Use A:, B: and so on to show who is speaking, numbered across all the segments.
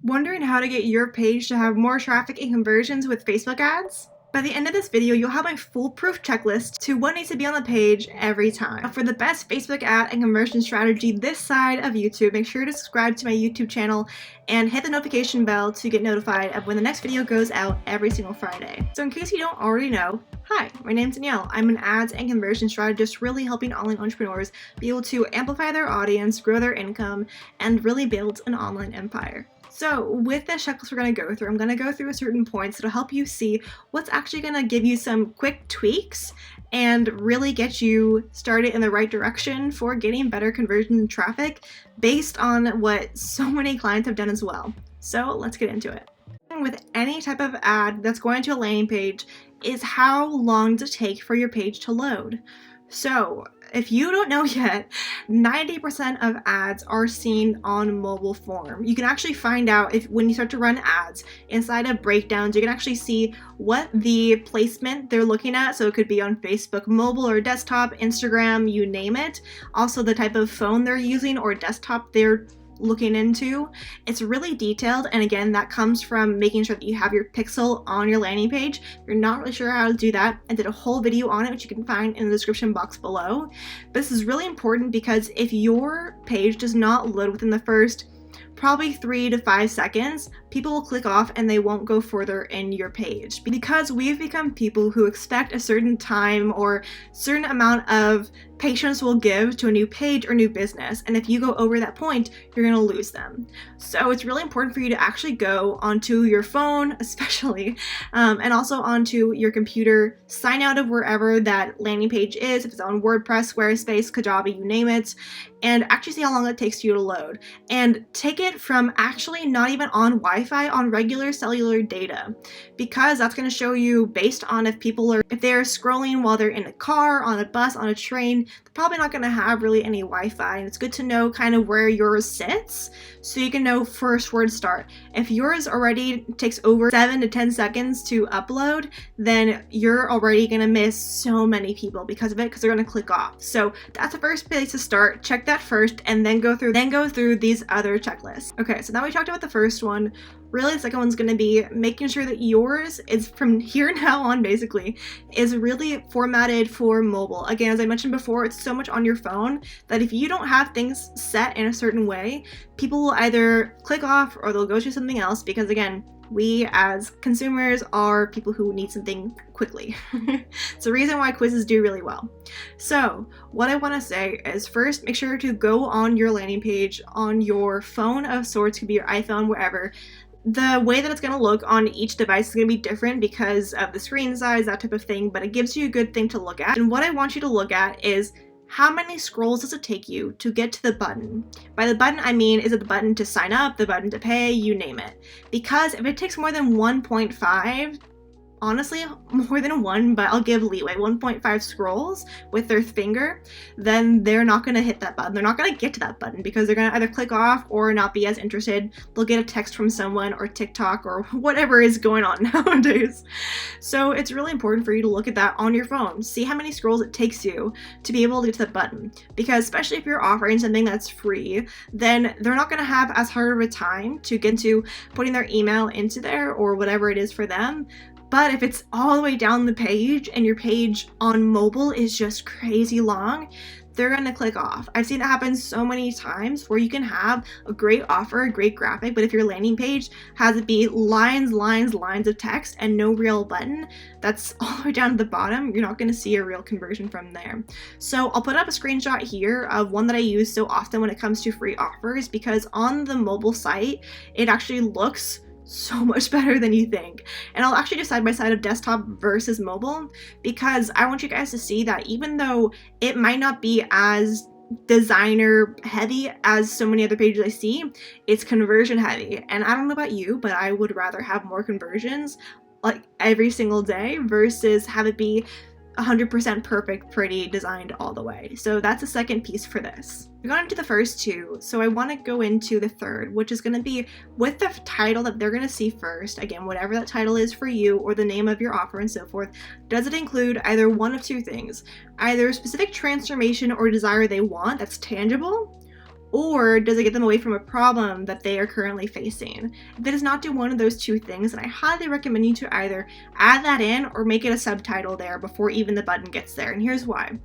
A: Wondering how to get your page to have more traffic and conversions with Facebook ads? By the end of this video, you'll have a foolproof checklist to what needs to be on the page every time. For the best Facebook ad and conversion strategy this side of YouTube, make sure to subscribe to my YouTube channel and hit the notification bell to get notified of when the next video goes out every single Friday. So in case you don't already know, hi, my name's Danielle. I'm an ads and conversion strategist really helping online entrepreneurs be able to amplify their audience, grow their income, and really build an online empire. So with this checklist we're going to go through, I'm going to go through certain points that'll help you see what's actually going to give you some quick tweaks and really get you started in the right direction for getting better conversion and traffic based on what so many clients have done as well. So let's get into it. With any type of ad that's going to a landing page is how long does it take for your page to load. So if you don't know yet, 90% of ads are seen on mobile form. You can actually find out if when you start to run ads inside of breakdowns, you can actually see what the placement they're looking at. So it could be on Facebook mobile or desktop, Instagram, you name it. Also the type of phone they're using or desktop they're looking into. It's really detailed, and again, that comes from making sure that you have your pixel on your landing page. If you're not really sure how to do that, I did a whole video on it which you can find in the description box below. But this is really important because if your page does not load within the first probably 3 to 5 seconds, people will click off and they won't go further in your page because we've become people who expect a certain time or certain amount of patience will give to a new page or new business, and if you go over that point, you're going to lose them. So it's really important for you to actually go onto your phone especially, and also onto your computer, sign out of wherever that landing page is, if it's on WordPress, Squarespace, Kajabi, you name it, and actually see how long it takes you to load. And take it from actually not even on Wi-Fi, on regular cellular data, because that's going to show you based on if they're scrolling while they're in a car, on a bus, on a train, they're probably not going to have really any Wi-Fi, and it's good to know kind of where yours sits so you can know first where to start. If yours already takes over 7 to 10 seconds to upload, then you're already going to miss so many people because of it, because they're going to click off. So that's the first place to start. Check that first and then go through these other checklists. Okay, so now we talked about the first one. Really, the second one's going to be making sure that yours is, from here now on basically, is really formatted for mobile. Again, as I mentioned before, it's so much on your phone that if you don't have things set in a certain way, people will either click off or they'll go to something else because, again, we as consumers are people who need something quickly. It's the reason why quizzes do really well. So what I want to say is, first, make sure to go on your landing page on your phone of sorts, could be your iPhone, wherever. The way that it's going to look on each device is going to be different because of the screen size, that type of thing, but it gives you a good thing to look at. And what I want you to look at is how many scrolls does it take you to get to the button? By the button, I mean, is it the button to sign up, the button to pay, you name it. Because if it takes more than 1.5, honestly, more than 1, but I'll give leeway, 1.5 scrolls with their finger, then they're not going to hit that button. They're not going to get to that button because they're going to either click off or not be as interested. They'll get a text from someone or TikTok or whatever is going on nowadays. So it's really important for you to look at that on your phone. See how many scrolls it takes you to be able to get to that button. Because especially if you're offering something that's free, then they're not going to have as hard of a time to get to putting their email into there or whatever it is for them. But if it's all the way down the page and your page on mobile is just crazy long, they're going to click off. I've seen it happen so many times where you can have a great offer, a great graphic, but if your landing page has it be lines of text and no real button that's all the way down to the bottom, you're not going to see a real conversion from there. So I'll put up a screenshot here of one that I use so often when it comes to free offers, because on the mobile site, it actually looks so much better than you think. And I'll actually do side by side of desktop versus mobile, because I want you guys to see that even though it might not be as designer heavy as so many other pages I see, it's conversion heavy. And I don't know about you, but I would rather have more conversions like every single day versus have it be 100% perfect, pretty, designed all the way. So that's the second piece for this. We got into the first two, so I want to go into the third, which is going to be with the title that they're going to see first. Again, whatever that title is for you, or the name of your offer and so forth. Does it include either one of two things? Either a specific transformation or desire they want that's tangible, or does it get them away from a problem that they are currently facing? If it does not do one of those two things, then I highly recommend you to either add that in or make it a subtitle there before even the button gets there. And here's why.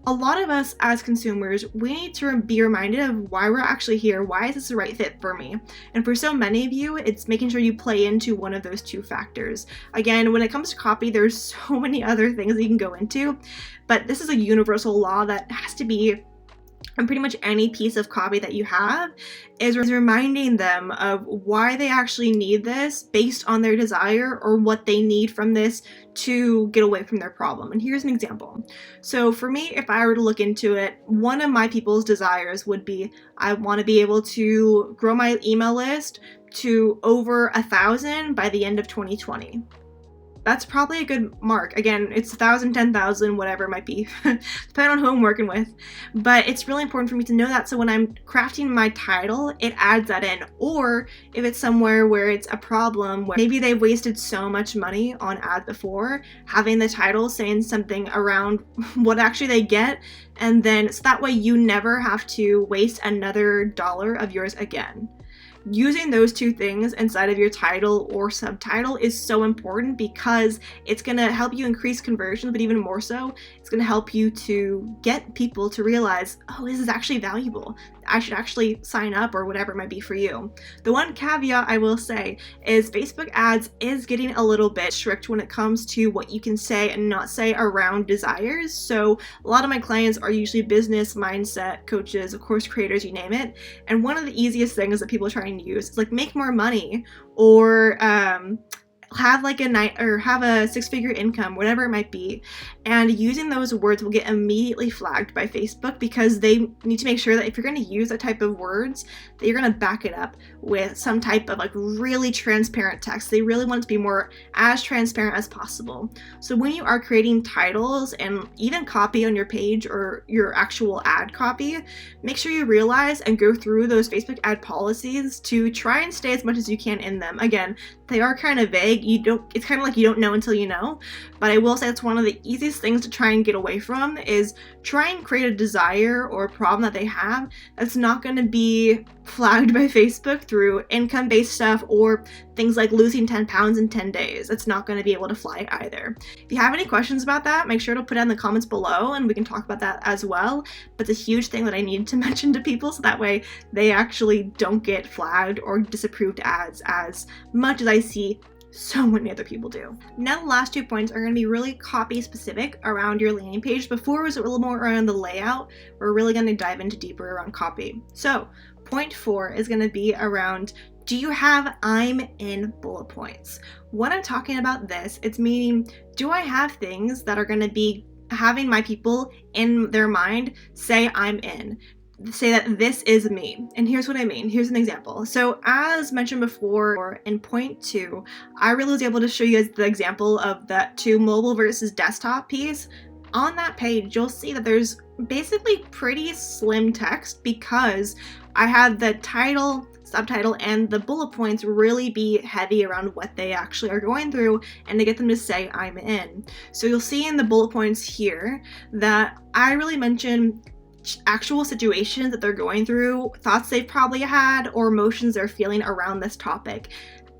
A: A lot of us as consumers, we need to be reminded of why we're actually here. Why is this the right fit for me? And for so many of you, it's making sure you play into one of those two factors. Again, when it comes to copy, there's so many other things that you can go into, but this is a universal law that has to be on pretty much any piece of copy that you have, is reminding them of why they actually need this based on their desire or what they need from this to get away from their problem. And here's an example. So for me, if I were to look into it, one of my people's desires would be, I want to be able to grow my email list to over 1,000 by the end of 2020. That's probably a good mark. Again, it's 1,000, 10,000, whatever it might be, depending on who I'm working with. But it's really important for me to know that, so when I'm crafting my title, it adds that in. Or if it's somewhere where it's a problem, where maybe they've wasted so much money on ads before, having the title saying something around what actually they get, and then so that way you never have to waste another dollar of yours again. Using those two things inside of your title or subtitle is so important because it's going to help you increase conversions, but even more so, it's going to help you to get people to realize, oh, this is actually valuable. I should actually sign up, or whatever it might be for you. The one caveat I will say is Facebook ads is getting a little bit strict when it comes to what you can say and not say around desires. So a lot of my clients are usually business mindset coaches, of course, creators, you name it. And one of the easiest things that people are trying to use is like make more money, or have like have a six-figure income, whatever it might be. And using those words will get immediately flagged by Facebook because they need to make sure that if you're going to use that type of words, that you're going to back it up with some type of like really transparent text. They really want it to be more as transparent as possible. So when you are creating titles and even copy on your page or your actual ad copy, make sure you realize and go through those Facebook ad policies to try and stay as much as you can in them. Again, they are kind of vague. It's kind of like you don't know until you know, but I will say that's one of the easiest things to try and get away from, is try and create a desire or a problem that they have that's not going to be flagged by Facebook through income-based stuff or things like losing 10 pounds in 10 days. It's not going to be able to fly either. If you have any questions about that, make sure to put it in the comments below and we can talk about that as well. But it's a huge thing that I need to mention to people so that way they actually don't get flagged or disapproved ads as much as I see so many other people do. Now the last 2 points are going to be really copy specific around your landing page. Before it was a little more around the layout. We're really going to dive into deeper around copy. So point 4 is going to be around, do you have I'm in bullet points? When I'm talking about this, it's meaning, do I have things that are going to be having my people in their mind say I'm in? Say that this is me. And here's what I mean. Here's an example. So as mentioned before in point 2, I really was able to show you the example of that to mobile versus desktop piece. On that page, you'll see that there's basically pretty slim text because I had the title, subtitle, and the bullet points really be heavy around what they actually are going through and to get them to say I'm in. So you'll see in the bullet points here that I really mention actual situations that they're going through, thoughts they've probably had, or emotions they're feeling around this topic.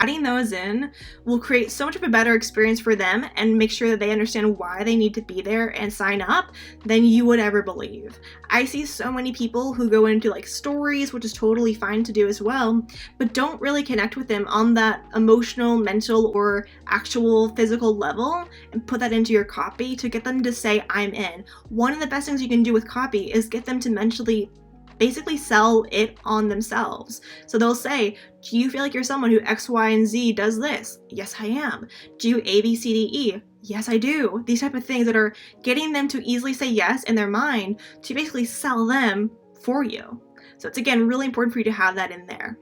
A: Adding those in will create so much of a better experience for them and make sure that they understand why they need to be there and sign up than you would ever believe. I see so many people who go into like stories, which is totally fine to do as well, but don't really connect with them on that emotional, mental, or actual physical level and put that into your copy to get them to say I'm in. One of the best things you can do with copy is get them to mentally basically sell it on themselves. So they'll say, do you feel like you're someone who X, Y, and Z does this? Yes, I am. Do you A, B, C, D, E? Yes, I do. These type of things that are getting them to easily say yes in their mind to basically sell them for you. So it's, again, really important for you to have that in there.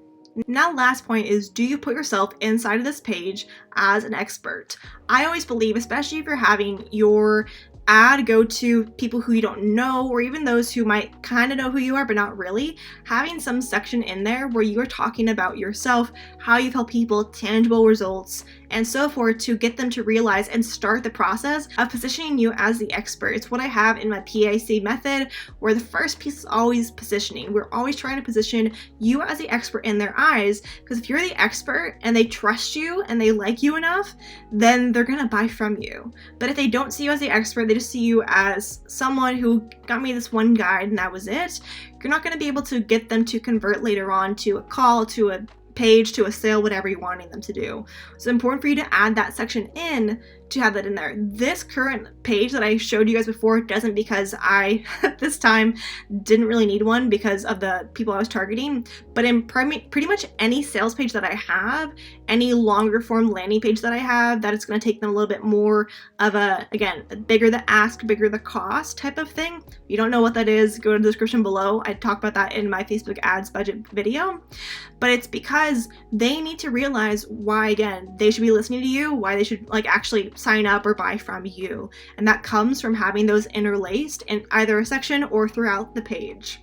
A: Now, last point is, do you put yourself inside of this page as an expert? I always believe, especially if you're having your ad go to people who you don't know, or even those who might kind of know who you are but not really, having some section in there where you are talking about yourself, how you've helped people, tangible results, and so forth, to get them to realize and start the process of positioning you as the expert. It's what I have in my PAC method, where the first piece is always positioning. We're always trying to position you as the expert in their eyes, because if you're the expert and they trust you and they like you enough, then they're gonna buy from you. But if they don't see you as the expert, they just see you as someone who got me this one guide and that was it, you're not going to be able to get them to convert later on to a call, to a page, to a sale, whatever you're wanting them to do. So it's important for you to add that section in, to have that in there. This current page that I showed you guys before doesn't, because I at this time didn't really need one because of the people I was targeting. But in pretty much any sales page that I have, any longer form landing page that I have, that it's going to take them a little bit more of a, again, bigger the ask, bigger the cost type of thing. If you don't know what that is, go to the description below. I talk about that in my Facebook ads budget video. But it's because they need to realize why, again, they should be listening to you, why they should actually sign up or buy from you. And that comes from having those interlaced in either a section or throughout the page.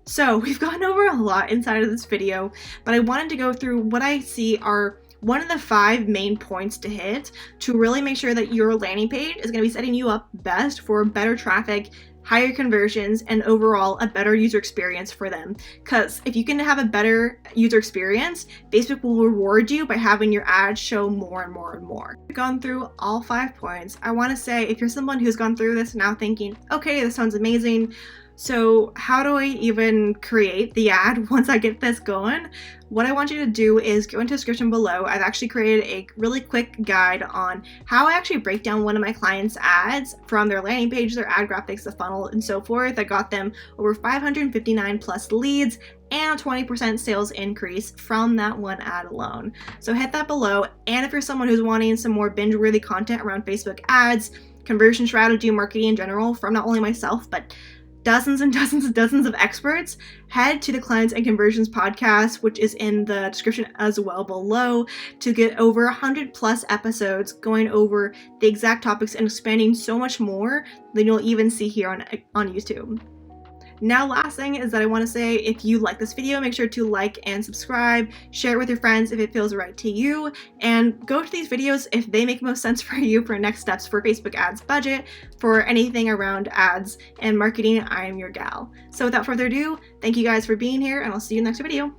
A: So we've gone over a lot inside of this video, but I wanted to go through what I see are one of the 5 main points to hit to really make sure that your landing page is going to be setting you up best for better traffic, higher conversions, and overall a better user experience for them. Because if you can have a better user experience, Facebook will reward you by having your ads show more and more and more. I've gone through all 5 points. I want to say, if you're someone who's gone through this now thinking, okay, this sounds amazing, so how do I even create the ad once I get this going? What I want you to do is go into the description below. I've actually created a really quick guide on how I actually break down one of my clients' ads from their landing page, their ad graphics, the funnel, and so forth. I got them over 559 plus leads and a 20% sales increase from that one ad alone. So hit that below. And if you're someone who's wanting some more binge-worthy content around Facebook ads, conversion strategy, marketing in general, from not only myself, but dozens and dozens and dozens of experts, head to the Clients and Conversions podcast, which is in the description as well below, to get over 100 plus episodes going over the exact topics and expanding so much more than you'll even see here on YouTube. Now, last thing is that I want to say, if you like this video, make sure to like and subscribe, share it with your friends if it feels right to you, and go to these videos if they make most sense for you for next steps for Facebook ads budget, for anything around ads and marketing. I am your gal. So without further ado, thank you guys for being here, and I'll see you in the next video.